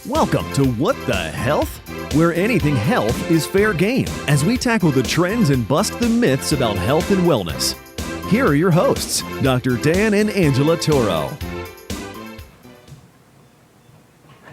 Welcome to What the Health? Where anything health is fair game as we tackle the trends and bust the myths about health and wellness. Here are your hosts, Dr. Dan and Angela Turo.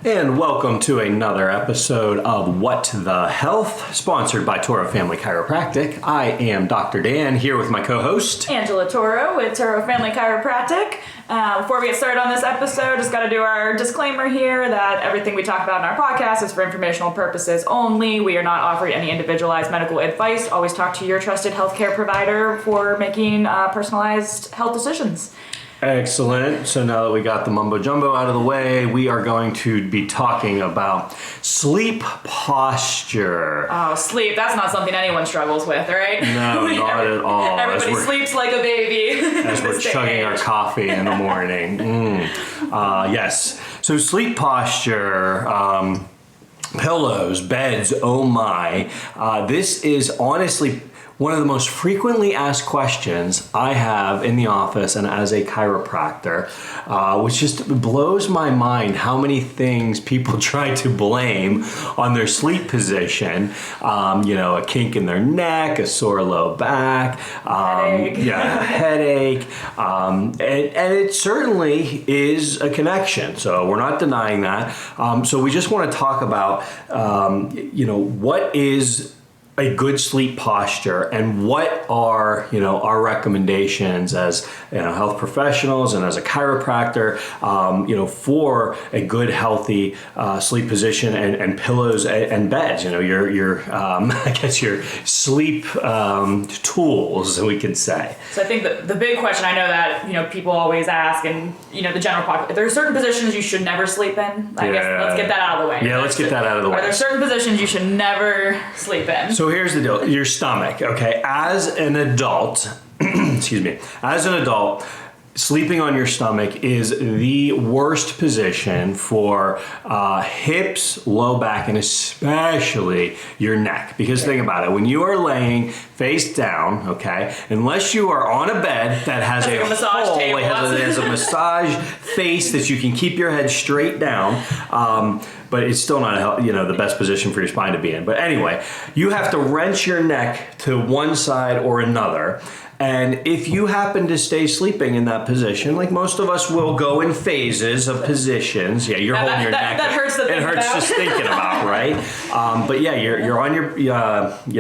And welcome to another episode of What the Health, sponsored by Turo Family Chiropractic. I am Dr. Dan, here with my co-host, Angela Turo with Turo Family Chiropractic. Before we get started on this episode, just got to do our disclaimer here that everything we talk about in our podcast is for informational purposes only. We are not offering any individualized medical advice. Always talk to your trusted healthcare provider for making personalized health decisions. Excellent. So now that we got the mumbo jumbo out of the way, we are going to be talking about sleep posture. Oh, sleep. That's not something anyone struggles with, right? No, not at all. Everybody sleeps like a baby. As we're chugging our coffee in the morning. Yes. So sleep posture, pillows, beds, oh my. This is honestly one of the most frequently asked questions I have in the office and as a chiropractor, which just blows my mind how many things people try to blame on their sleep position. A kink in their neck, a sore low back, headache. And it certainly is a connection. So we're not denying that. So we just want to talk about, what is a good sleep posture and what are our recommendations as health professionals and as a chiropractor for a good healthy sleep position and pillows and beds, your I guess your sleep tools, we can say. So I think the big question, I know that people always ask, and the general population, there are certain positions you should never sleep in. I guess let's get that out of the way. Yeah, let's get that out of the way. Are there certain positions you should never sleep in? So here's the deal. Your stomach, okay? As an adult, sleeping on your stomach is the worst position for hips, low back, and especially your neck. Because think about it, when you are laying face down, okay, unless you are on a bed that has a massage hole, table. it has a massage face that you can keep your head straight down, but it's still not the best position for your spine to be in. But anyway, you have to wrench your neck to one side or another. And if you happen to stay sleeping in that position, like most of us will go in phases of positions. Yeah, you're holding your neck. That hurts to think about. It hurts just thinking about, right? But yeah, you're on your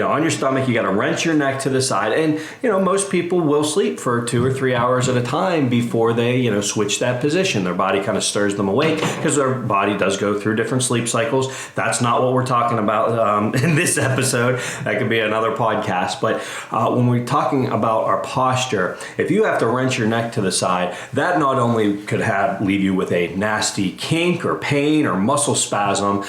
on your stomach. You got to wrench your neck to the side, and most people will sleep for 2 or 3 hours at a time before they switch that position. Their body kind of stirs them awake because their body does go through different sleep cycles. That's not what we're talking about in this episode. That could be another podcast. But when we're talking about our posture, if you have to wrench your neck to the side, that not only could leave you with a nasty kink or pain or muscle spasm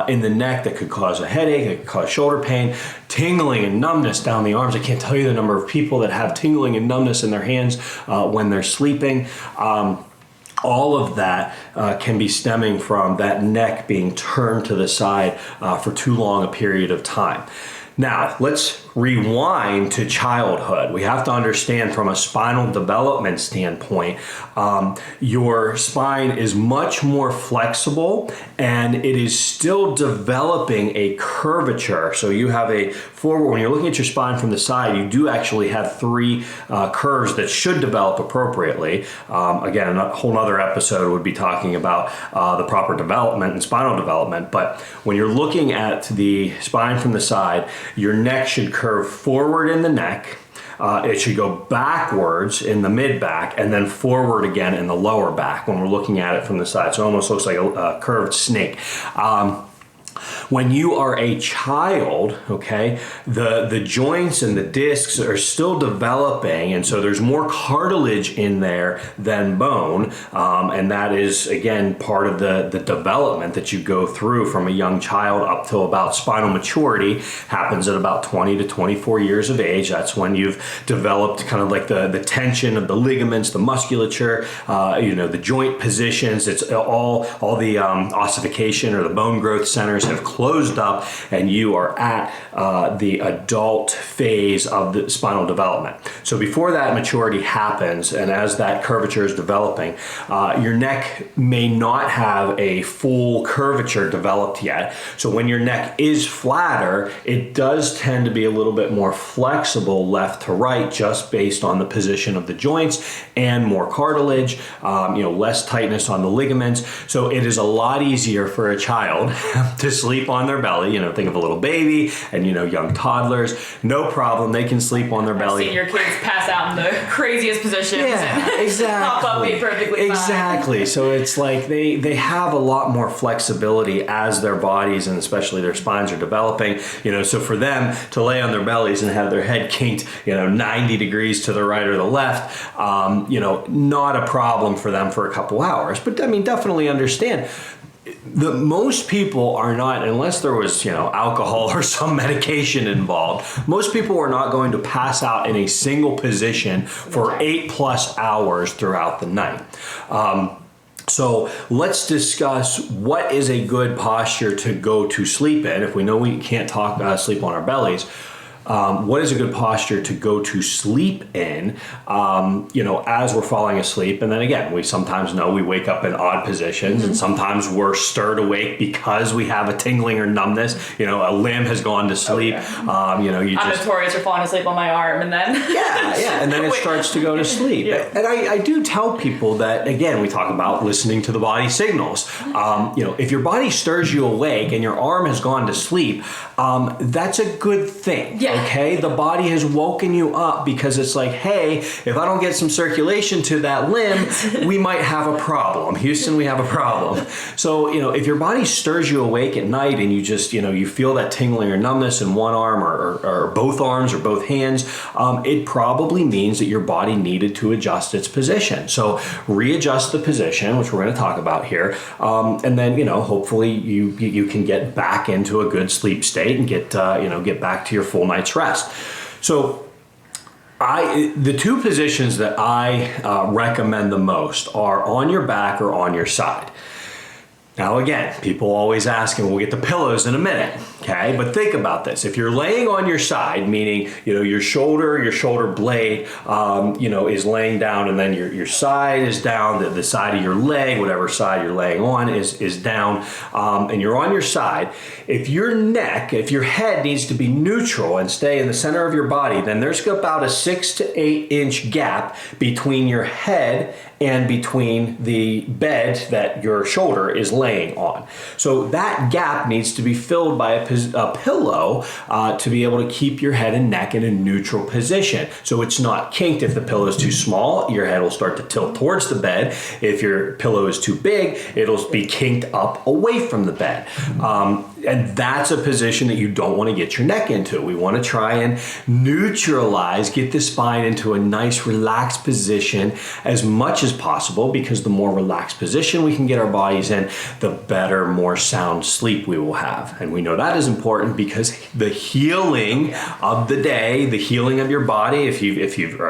in the neck that could cause a headache, it could cause shoulder pain, tingling and numbness down the arms. I can't tell you the number of people that have tingling and numbness in their hands when they're sleeping. All of that can be stemming from that neck being turned to the side for too long a period of time. Now, let's rewind to childhood. We have to understand from a spinal development standpoint, your spine is much more flexible and it is still developing a curvature. So you have when you're looking at your spine from the side, you do actually have 3 curves that should develop appropriately. Again, a whole other episode would be talking about the proper development and spinal development. But when you're looking at the spine from the side, your neck should curve forward in the neck. It should go backwards in the mid-back and then forward again in the lower back when we're looking at it from the side. So it almost looks like a curved snake. When you are a child, okay, the joints and the discs are still developing, and so there's more cartilage in there than bone, and that is, again, part of the development that you go through from a young child up till about spinal maturity. Happens at about 20 to 24 years of age. That's when you've developed kind of like the tension of the ligaments, the musculature, the joint positions. It's all the ossification or the bone growth centers have closed up and you are at the adult phase of the spinal development. So before that maturity happens, and as that curvature is developing, your neck may not have a full curvature developed yet. So when your neck is flatter, it does tend to be a little bit more flexible left to right, just based on the position of the joints and more cartilage, less tightness on the ligaments. So it is a lot easier for a child to sleep on their belly. Think of a little baby and, young toddlers. No problem. They can sleep on their belly. I've seen your kids pass out in the craziest positions. Yeah, exactly. Pop up, be perfectly fine. Exactly. So it's like they have a lot more flexibility as their bodies and especially their spines are developing. So for them to lay on their bellies and have their head kinked, 90 degrees to the right or the left, not a problem for them for a couple hours. But definitely understand. Most people are not, unless there was, alcohol or some medication involved, most people are not going to pass out in a single position for 8+ hours throughout the night. So let's discuss what is a good posture to go to sleep in. If we know we can't sleep on our bellies, what is a good posture to go to sleep in, as we're falling asleep? And then again, we sometimes know we wake up in odd positions, and sometimes we're stirred awake because we have a tingling or numbness. A limb has gone to sleep. I'm notorious for falling asleep on my arm, and then and then it starts to go to sleep. Yeah. And I do tell people that, again, we talk about listening to the body signals. If your body stirs you awake and your arm has gone to sleep, that's a good thing. Yeah. Okay, the body has woken you up because it's like, hey, if I don't get some circulation to that limb, we might have a problem. Houston, we have a problem. So, if your body stirs you awake at night and you just, you feel that tingling or numbness in one arm or both arms or both hands, it probably means that your body needed to adjust its position. So readjust the position, which we're going to talk about here, and then, hopefully you can get back into a good sleep state and get back to your full night's rest. So the two positions that I recommend the most are on your back or on your side. Now again, people always ask, and we'll get the pillows in a minute, okay? But think about this. If you're laying on your side, meaning, your shoulder blade, is laying down, and then your side is down, the side of your leg, whatever side you're laying on is down, and you're on your side. If your head needs to be neutral and stay in the center of your body, then there's about a 6 to 8 inch gap between your head and between the bed that your shoulder is laying on. So that gap needs to be filled by a pillow to be able to keep your head and neck in a neutral position. So it's not kinked. If the pillow is too small, your head will start to tilt towards the bed. If your pillow is too big, it'll be kinked up away from the bed. And that's a position that you don't want to get your neck into. We want to try and get the spine into a nice relaxed position as much as possible, because the more relaxed position we can get our bodies in, the better, more sound sleep we will have. And we know that is important because the healing of the day, the healing of your body, if you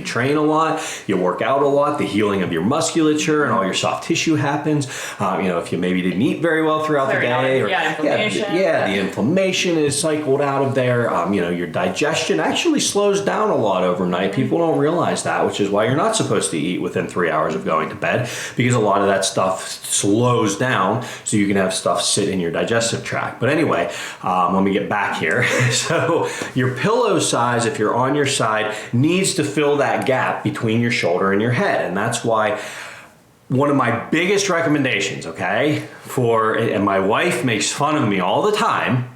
train a lot, you work out a lot, the healing of your musculature and all your soft tissue happens. If you maybe didn't eat very well throughout the day, inflammation. The inflammation is cycled out of there. Your digestion actually slows down a lot overnight. People don't realize that, which is why you're not supposed to eat within 3 hours of going to bed, because a lot of that stuff slows down so you can have stuff sit in your digestive tract. But anyway, let me get back here. So your pillow size, if you're on your side, needs to fill that gap between your shoulder and your head. And that's why one of my biggest recommendations, and my wife makes fun of me all the time,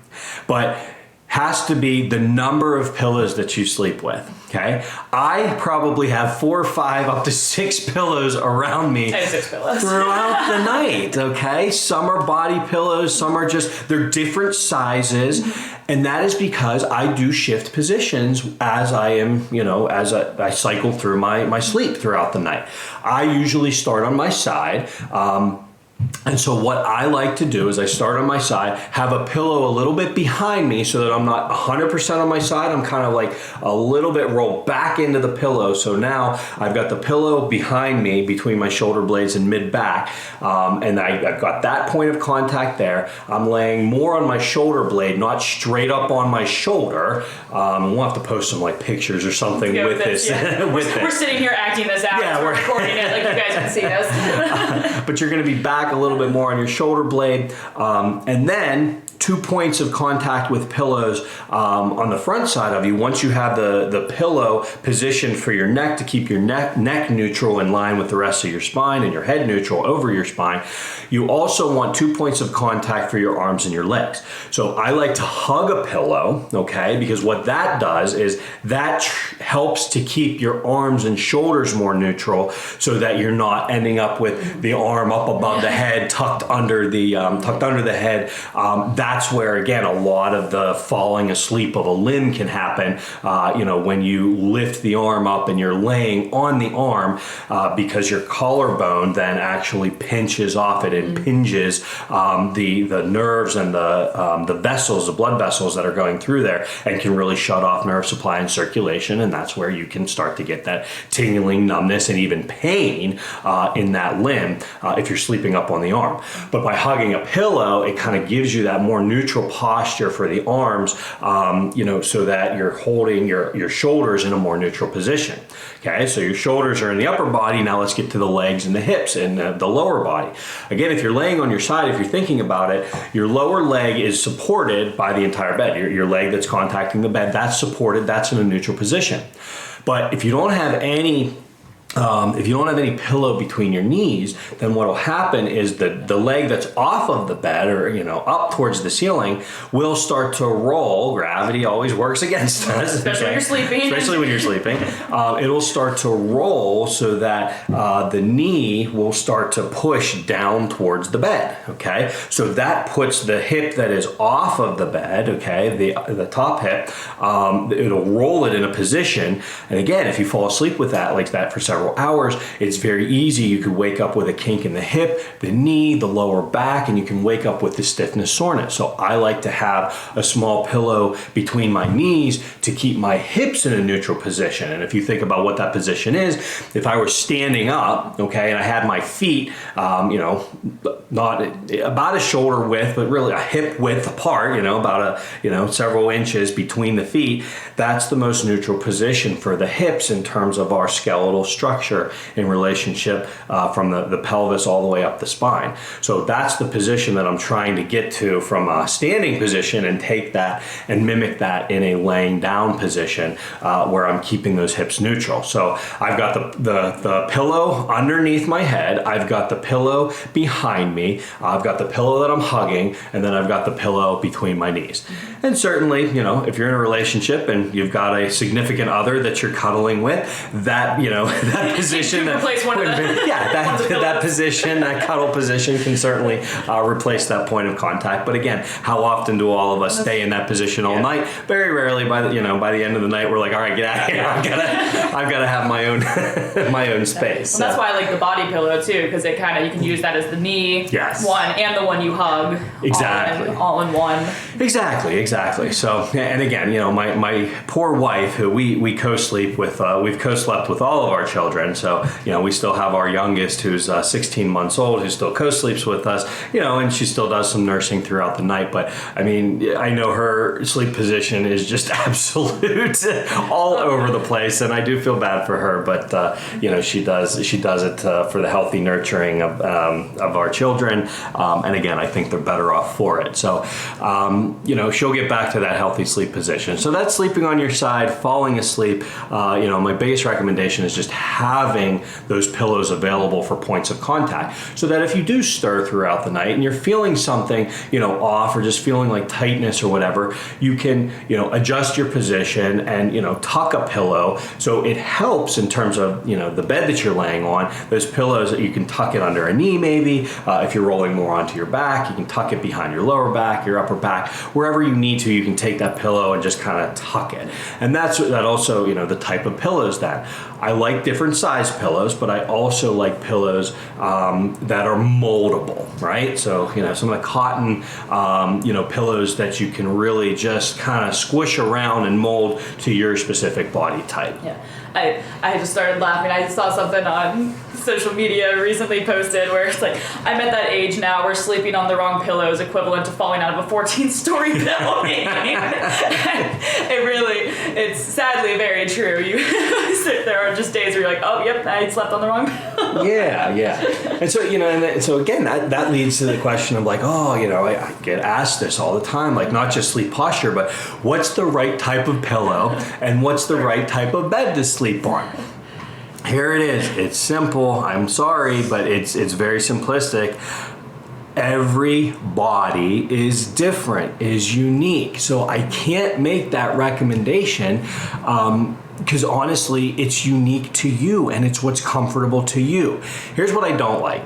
but has to be the number of pillows that you sleep with. I probably have 4 or 5 up to 6 pillows around me 6 pillows. throughout the night. Some are body pillows, some are they're different sizes, and that is because I do shift positions as I am, as I cycle through my sleep throughout the night. I usually start on my side. And so what I like to do is I start on my side, have a pillow a little bit behind me so that I'm not 100% on my side. I'm kind of like a little bit rolled back into the pillow. So now I've got the pillow behind me between my shoulder blades and mid-back. And I've got that point of contact there. I'm laying more on my shoulder blade, not straight up on my shoulder. We'll have to post some like pictures or something with this. Yeah. We're sitting here acting this out. Yeah, we're recording it like you guys can see us. But you're going to be back a little bit more on your shoulder blade, and then 2 points of contact with pillows on the front side of you. Once you have the pillow positioned for your neck to keep your neck neutral in line with the rest of your spine and your head neutral over your spine, you also want 2 points of contact for your arms and your legs. So I like to hug a pillow, okay, because what that does is that helps to keep your arms and shoulders more neutral so that you're not ending up with the arm up above the head, tucked under the head. That's where, again, a lot of the falling asleep of a limb can happen, when you lift the arm up and you're laying on the arm because your collarbone then actually pinches off it and impinges the nerves and the vessels, the blood vessels that are going through there, and can really shut off nerve supply and circulation, and that's where you can start to get that tingling, numbness, and even pain in that limb if you're sleeping up on the arm. But by hugging a pillow, it kind of gives you that more neutral posture for the arms, so that you're holding your shoulders in a more neutral position. Okay, so your shoulders are in the upper body. Now let's get to the legs and the hips and the lower body. Again, if you're laying on your side, if you're thinking about it, your lower leg is supported by the entire bed. Your leg that's contacting the bed, that's supported, that's in a neutral position. But if you don't have any pillow between your knees, then what will happen is the leg that's off of the bed or up towards the ceiling will start to roll. Gravity always works against us. Especially when you're sleeping. It'll start to roll so that the knee will start to push down towards the bed. Okay, so that puts the hip that is off of the bed, okay, the top hip, it'll roll it in a position. And again, if you fall asleep with that like that for several hours, it's very easy. You could wake up with a kink in the hip, the knee, the lower back, and you can wake up with the stiffness, soreness. So I like to have a small pillow between my knees to keep my hips in a neutral position. And if you think about what that position is, if I were standing up, okay, and I had my feet, not about a shoulder width, but really a hip width apart, about several inches between the feet, that's the most neutral position for the hips in terms of our skeletal structure in relationship from the pelvis all the way up the spine. So that's the position that I'm trying to get to from a standing position and take that and mimic that in a laying down position where I'm keeping those hips neutral. So I've got the pillow underneath my head, I've got the pillow behind me, I've got the pillow that I'm hugging, and then I've got the pillow between my knees. And certainly, if you're in a relationship and you've got a significant other that you're cuddling with, that position, that position, that cuddle position can certainly replace that point of contact. But again, how often do all of us stay in that position all night? Very rarely. By the end of the night, we're like, all right, get out of here. I've got to have my own my own space. Well, that's why I like the body pillow too, because it kind of, you can use that as the knee one and the one you hug. Exactly. All in one. Exactly. So, and again, my poor wife, who we co-sleep with, we've co-slept with all of our children. So, we still have our youngest who's 16 months old, who still co-sleeps with us, and she still does some nursing throughout the night. But I mean, I know her sleep position is just absolute all over the place. And I do feel bad for her, but, she does it for the healthy nurturing of our children. And again, I think they're better off for it. So, she'll get back to that healthy sleep position. So that's sleeping on your side, falling asleep. My biggest recommendation is just having those pillows available for points of contact, so that if you do stir throughout the night and you're feeling something, off, or just feeling like tightness or whatever, you can, adjust your position and, tuck a pillow. So it helps in terms of, the bed that you're laying on, those pillows that you can tuck it under a knee maybe. If you're rolling more onto your back, you can tuck it behind your lower back, your upper back, wherever you need to, you can take that pillow and just kind of tuck it. And that also, the type of pillows that I like different different size pillows, but I also like pillows that are moldable, right? So, some of the cotton, pillows that you can really just kind of squish around and mold to your specific body type. Yeah. I just started laughing. I saw something on social media recently posted where it's like, I'm at that age now where sleeping on the wrong pillow is equivalent to falling out of a 14-story building. It's sadly very true. There are just days where you're like, oh, yep, I slept on the wrong pillow. Yeah. And so, so again, that leads to the question of like, I get asked this all the time, like not just sleep posture, but what's the right type of pillow and what's the right type of bed to sleep on? Here it is. It's simple. I'm sorry, but it's very simplistic. Every body is different, is unique. So I can't make that recommendation because honestly, it's unique to you and it's what's comfortable to you. Here's what I don't like.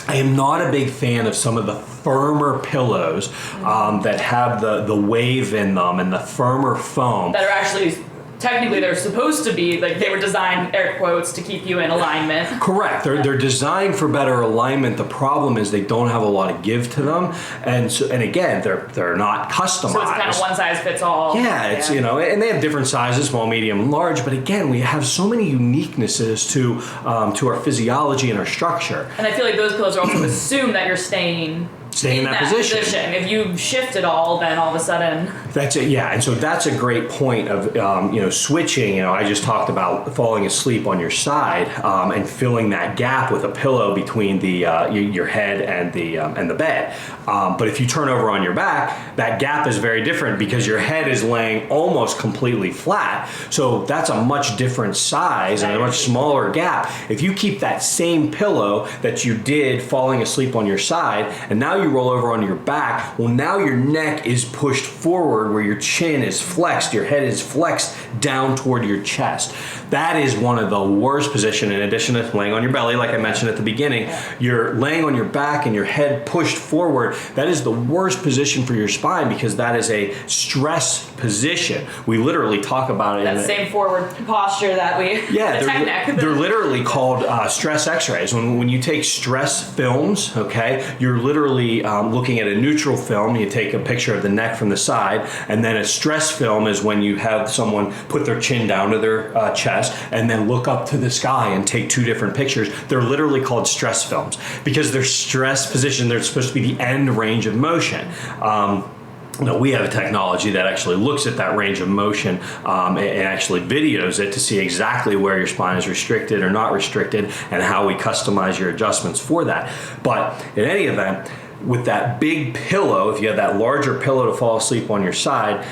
I am not a big fan of some of the firmer pillows that have the wave in them and the firmer foam. That are actually... Technically, they're supposed to be, like, they were designed, air quotes, to keep you in alignment. Correct. They're designed for better alignment. The problem is they don't have a lot of give to them. And again, they're not customized. So it's kind of one size fits all. Yeah, it's, and they have different sizes, small, medium, and large. But again, we have so many uniquenesses to our physiology and our structure. And I feel like those pillows are also assume that you're staying in that position. If you shift it all, then all of a sudden... That's it, yeah. And so that's a great point of, switching. I just talked about falling asleep on your side and filling that gap with a pillow between your head and the bed. But if you turn over on your back, that gap is very different because your head is laying almost completely flat. So that's a much different size and a much smaller gap. If you keep that same pillow that you did falling asleep on your side, and now you roll over on your back, well, now your neck is pushed forward where your chin is flexed, your head is flexed down toward your chest. That is one of the worst positions. In addition to laying on your belly, like I mentioned at the beginning, you're laying on your back and your head pushed forward. That is the worst position for your spine because that is a stress position. We literally talk about it. That same forward posture that we... Yeah, they're literally called stress x-rays. When you take stress films, okay, you're literally looking at a neutral film. You take a picture of the neck from the side, and then a stress film is when you have someone put their chin down to their chest and then look up to the sky and take two different pictures. They're literally called stress films because they're stress position. They're supposed to be the end range of motion. We have a technology that actually looks at that range of motion and actually videos it to see exactly where your spine is restricted or not restricted and how we customize your adjustments for that. But in any event, with that big pillow, if you have that larger pillow to fall asleep on your side,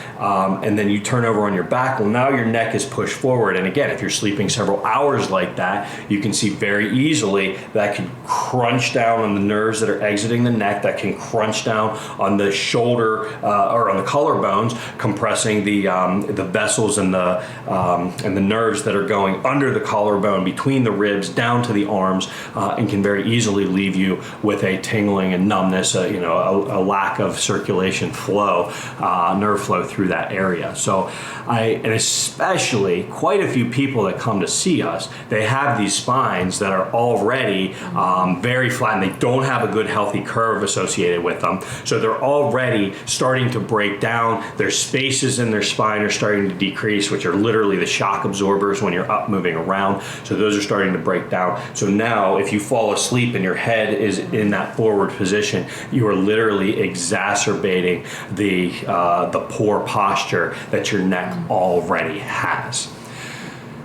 and then you turn over on your back, well, now your neck is pushed forward. And again, if you're sleeping several hours like that, you can see very easily that can crunch down on the nerves that are exiting the neck, that can crunch down on the shoulder or on the collarbones, compressing the vessels and the nerves that are going under the collarbone, between the ribs, down to the arms, and can very easily leave you with a tingling and numbness, a lack of circulation flow, nerve flow through that area. So and especially quite a few people that come to see us, they have these spines that are already very flat and they don't have a good healthy curve associated with them. So they're already starting to break down. Their spaces in their spine are starting to decrease, which are literally the shock absorbers when you're up moving around. So those are starting to break down. So now if you fall asleep and your head is in that forward position, you are literally exacerbating the poor posture that your neck already has.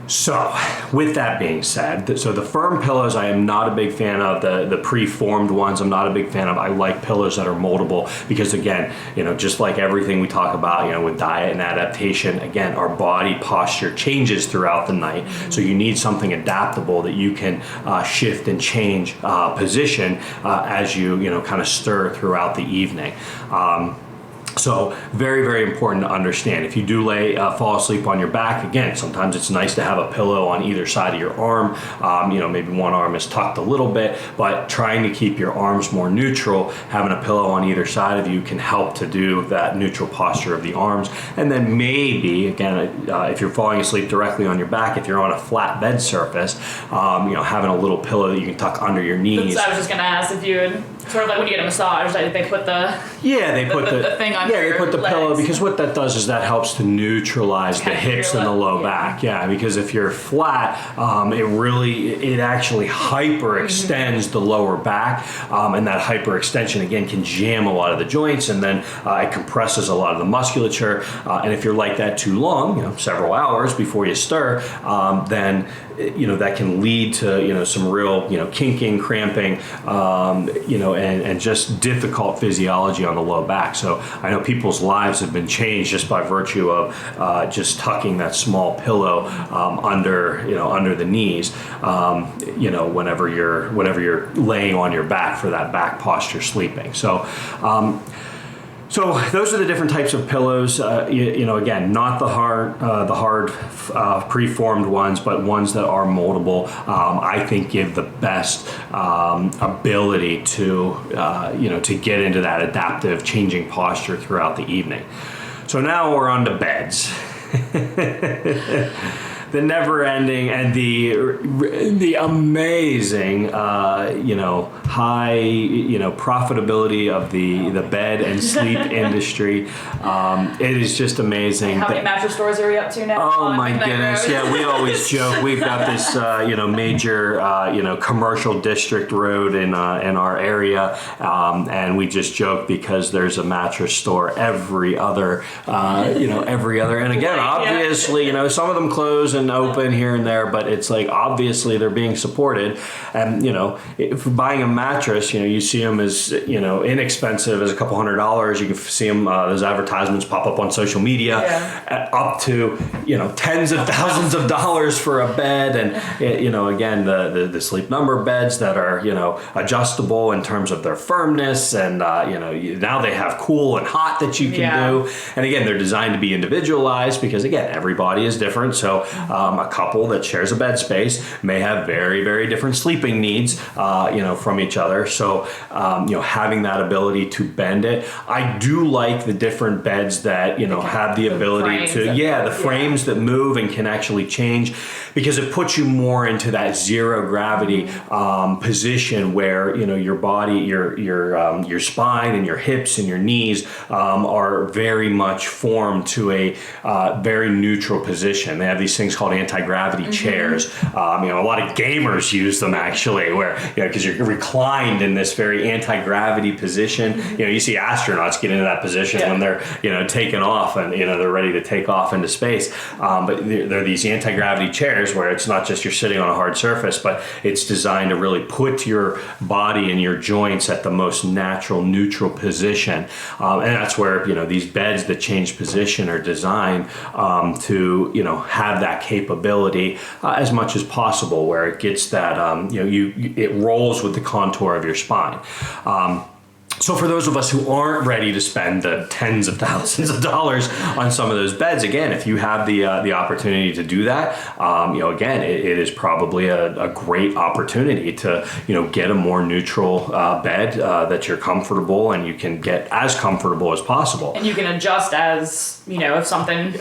So, with that being said, so the firm pillows I am not a big fan of. The pre-formed ones I'm not a big fan of. I like pillows that are moldable because, again, just like everything we talk about, with diet and adaptation, again, our body posture changes throughout the night. So you need something adaptable that you can shift and change position as you, kind of stir throughout the evening. So very, very important to understand. If you do fall asleep on your back, again, sometimes it's nice to have a pillow on either side of your arm. Maybe one arm is tucked a little bit, but trying to keep your arms more neutral, having a pillow on either side of you can help to do that neutral posture of the arms. And then maybe, again, if you're falling asleep directly on your back, if you're on a flat bed surface, having a little pillow that you can tuck under your knees. I was just going to ask if you would, sort of like when you get a massage, they put the thing on they put the legs. pillow, because what that does is that helps to neutralize the hips and the low back. Yeah, because if you're flat, it actually hyperextends the lower back, and that hyperextension again can jam a lot of the joints, and then it compresses a lot of the musculature. And if you're like that too long, several hours before you stir, then that can lead to some real kinking, cramping, and just difficult physiology on the low back. So I know people's lives have been changed just by virtue of just tucking that small pillow under the knees, whenever you're laying on your back for that back posture sleeping. So those are the different types of pillows. Again, not the hard preformed ones, but ones that are moldable. I think give the best ability to get into that adaptive, changing posture throughout the evening. So now we're on to beds. The never-ending and the amazing, high, profitability of the bed and sleep industry. It is just amazing. How many mattress stores are we up to now? Oh my goodness! Yeah, we always joke we've got this, major, commercial district road in our area, and we just joke because there's a mattress store every other. And again, obviously, some of them close and open here and there, but it's like obviously they're being supported. And if buying a mattress, you see them as inexpensive as a couple $100s. You can see them, those advertisements pop up on social media, up to tens of thousands of dollars for a bed. And again, the Sleep Number beds that are adjustable in terms of their firmness, and now they have cool and hot that you can do. And again, they're designed to be individualized because again, everybody is different. So a couple that shares a bed space may have very, very different sleeping needs, from each other. So, having that ability to bend it. I do like the different beds that, have the ability to, frames that move and can actually change, because it puts you more into that zero gravity position where, your body, your spine and your hips and your knees are very much formed to a very neutral position. They have these things called anti-gravity chairs. A lot of gamers use them actually, where because you're reclined in this very anti-gravity position. You see astronauts get into that position when they're taking off and they're ready to take off into space. But they're these anti-gravity chairs where it's not just you're sitting on a hard surface, but it's designed to really put your body and your joints at the most natural, neutral position. And that's where these beds that change position are designed to have that capability as much as possible, where it gets that it rolls with the contour of your spine. So for those of us who aren't ready to spend the tens of thousands of dollars on some of those beds, again, if you have the opportunity to do that, again, it is probably a great opportunity to get a more neutral bed that you're comfortable, and you can get as comfortable as possible. And you can adjust as if something.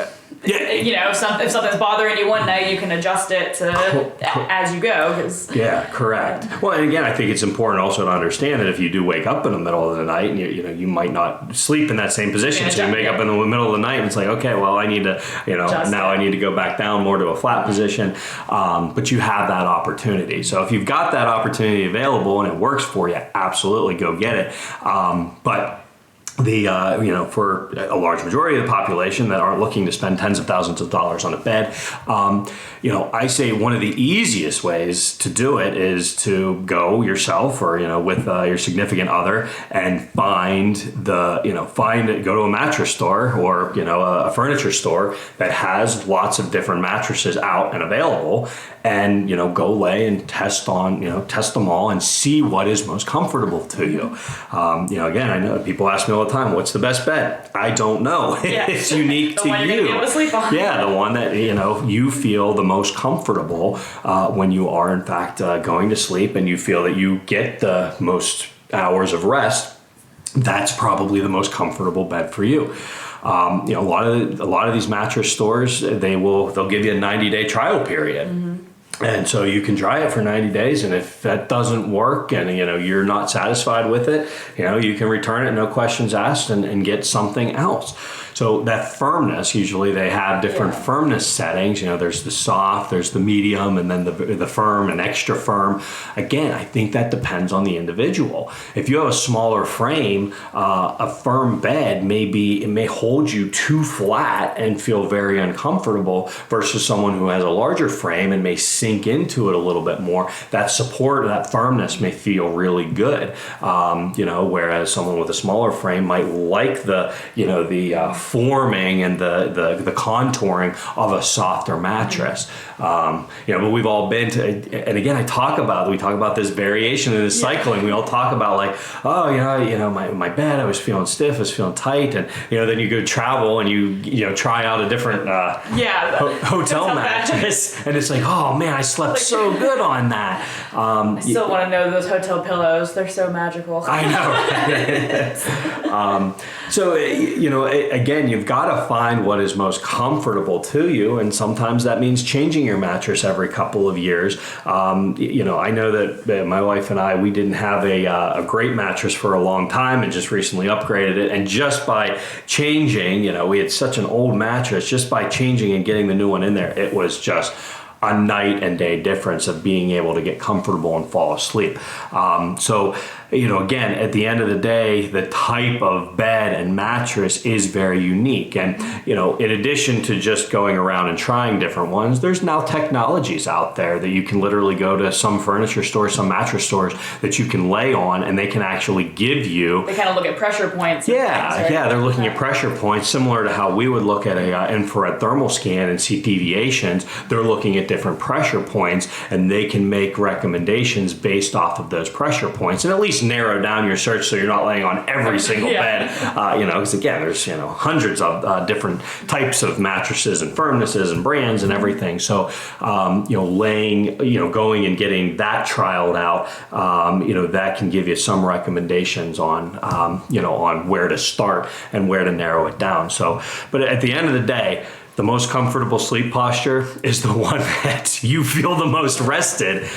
If something's bothering you one night, you can adjust it as you go. Yeah, correct. Well, and again, I think it's important also to understand that if you do wake up in the middle of the night, and you might not sleep in that same position, so you wake up in the middle of the night, and it's like, okay, well, I need to, I need to go back down more to a flat position. But you have that opportunity. So if you've got that opportunity available and it works for you, absolutely go get it. But for a large majority of the population that aren't looking to spend tens of thousands of dollars on a bed, I say one of the easiest ways to do it is to go yourself or, with your significant other and go to a mattress store or, a furniture store that has lots of different mattresses out and available, and, go lay and test them all and see what is most comfortable to you. Again, I know people ask me all the time, what's the best bed? I don't know. Yeah. It's unique The to one you're you. gonna be able to sleep on. Yeah, the one that, you feel the most comfortable when you are, in fact, going to sleep, and you feel that you get the most hours of rest. That's probably the most comfortable bed for you. A lot of these mattress stores, they'll give you a 90-day trial period. And so you can try it for 90 days, and if that doesn't work and you're not satisfied with it, you can return it, no questions asked, and get something else. So that firmness, usually they have different firmness settings. There's the soft, there's the medium, and then the firm and extra firm. Again, I think that depends on the individual. If you have a smaller frame, a firm bed may hold you too flat and feel very uncomfortable, versus someone who has a larger frame and may sink into it a little bit more. That support, that firmness may feel really good. Whereas someone with a smaller frame might like the forming and the contouring of a softer mattress. But we've all been to, and again, we talk about this variation and this cycling. We all talk about my bed, I was feeling stiff, I was feeling tight, and then you go travel and you try out a different hotel mattress, and it's like, oh man, I slept so good on that. I still want to know those hotel pillows. They're so magical. I know. So, again, you've got to find what is most comfortable to you. And sometimes that means changing your mattress every couple of years. I know that my wife and we didn't have a great mattress for a long time, and just recently upgraded it. And just by changing, we had such an old mattress, just by changing and getting the new one in there, it was just a night and day difference of being able to get comfortable and fall asleep. Again, at the end of the day, the type of bed and mattress is very unique. And, in addition to just going around and trying different ones, there's now technologies out there that you can literally go to some furniture stores, some mattress stores that you can lay on, and they can actually give you... They kind of look at pressure points. They're looking at pressure points, similar to how we would look at a infrared thermal scan and see deviations. They're looking at different pressure points, and they can make recommendations based off of those pressure points, and at least narrow down your search so you're not laying on every single bed. Because again, there's hundreds of different types of mattresses and firmnesses and brands and everything. So going and getting that trialed out, that can give you some recommendations on where to start and where to narrow it down. So, but at the end of the day, the most comfortable sleep posture is the one that you feel the most rested.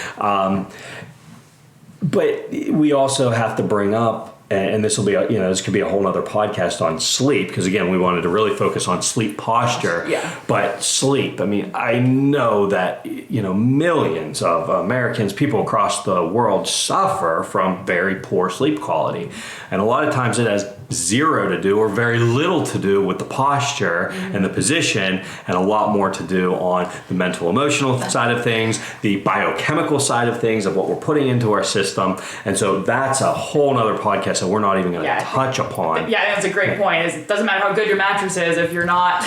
But we also have to bring up, and this will be, this could be a whole other podcast on sleep, because again, we wanted to really focus on sleep posture. But sleep, I know that, millions of Americans, people across the world, suffer from very poor sleep quality. And a lot of times it has zero to do or very little to do with the posture and the position, and a lot more to do on the mental emotional side of things, the biochemical side of things, of what we're putting into our system. And so that's a whole nother podcast that we're not even going to touch upon. Yeah, that's a great point. It doesn't matter how good your mattress is, if you're not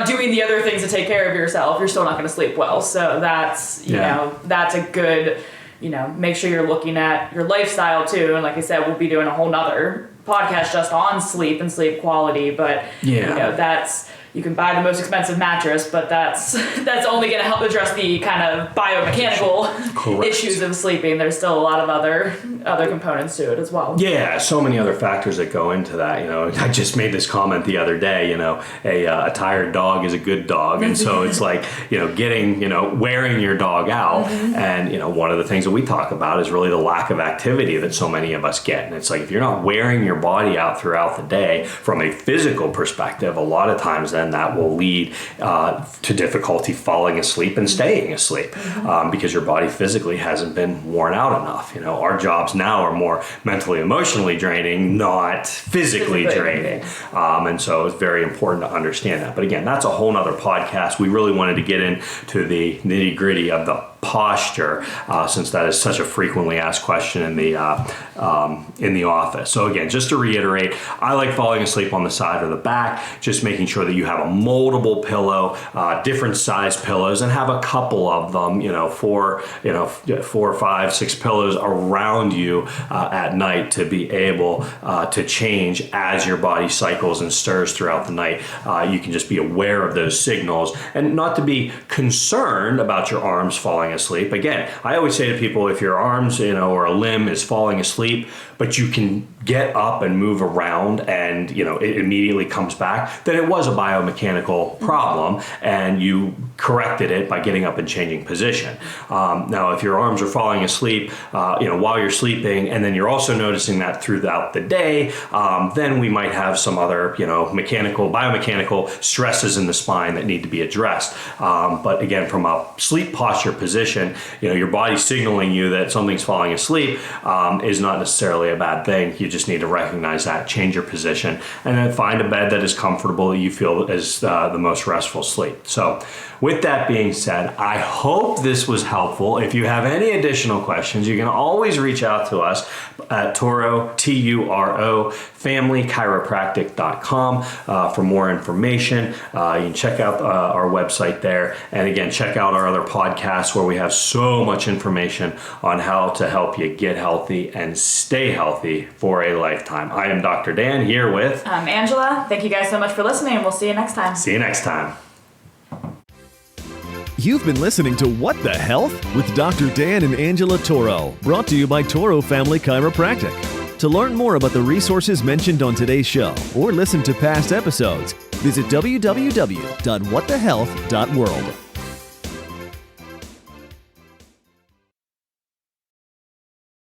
doing the other things to take care of yourself, you're still not going to sleep well. So that's that's a good, make sure you're looking at your lifestyle too. And like I said, we'll be doing a whole nother podcast just on sleep and sleep quality, but that's, you can buy the most expensive mattress, but that's only going to help address the kind of biomechanical issues of sleeping. There's still a lot of other components to it as well. Yeah, so many other factors that go into that. I just made this comment the other day. A tired dog is a good dog, and so it's like wearing your dog out. And one of the things that we talk about is really the lack of activity that so many of us get. And it's like, if you're not wearing your body out throughout the day from a physical perspective, a lot of times then that will lead to difficulty falling asleep and staying asleep, because your body physically hasn't been worn out enough. Our jobs now are more mentally, emotionally draining, not physically draining. And so it's very important to understand that. But again, that's a whole nother podcast. We really wanted to get into the nitty-gritty of the posture, since that is such a frequently asked question in the office. So again, just to reiterate, I like falling asleep on the side or the back, just making sure that you have a moldable pillow, different size pillows, and have a couple of them, 4, 5, 6 pillows around you at night to be able to change as your body cycles and stirs throughout the night. You can just be aware of those signals and not to be concerned about your arms falling asleep. Again, I always say to people, if your arms, or a limb is falling asleep, but you can get up and move around and, it immediately comes back, then it was a biomechanical problem and you corrected it by getting up and changing position. Now, if your arms are falling asleep, while you're sleeping, and then you're also noticing that throughout the day, then we might have some other, biomechanical stresses in the spine that need to be addressed. But again, from a sleep posture position, your body's signaling you that something's falling asleep is not necessarily a bad thing. You just need to recognize that, change your position, and then find a bed that is comfortable, that you feel is the most restful sleep. So with that being said, I hope this was helpful. If you have any additional questions, you can always reach out to us at Turo, Turo, familychiropractic.com for more information. You can check out our website there. And again, check out our other podcasts where we have so much information on how to help you get healthy and stay healthy for a lifetime. I am Dr. Dan here with Angela. Thank you guys so much for listening, and we'll see you next time. See you next time. You've been listening to What the Health with Dr. Dan and Angela Turo, brought to you by Turo Family Chiropractic. To learn more about the resources mentioned on today's show or listen to past episodes, visit www.whatthehealth.world.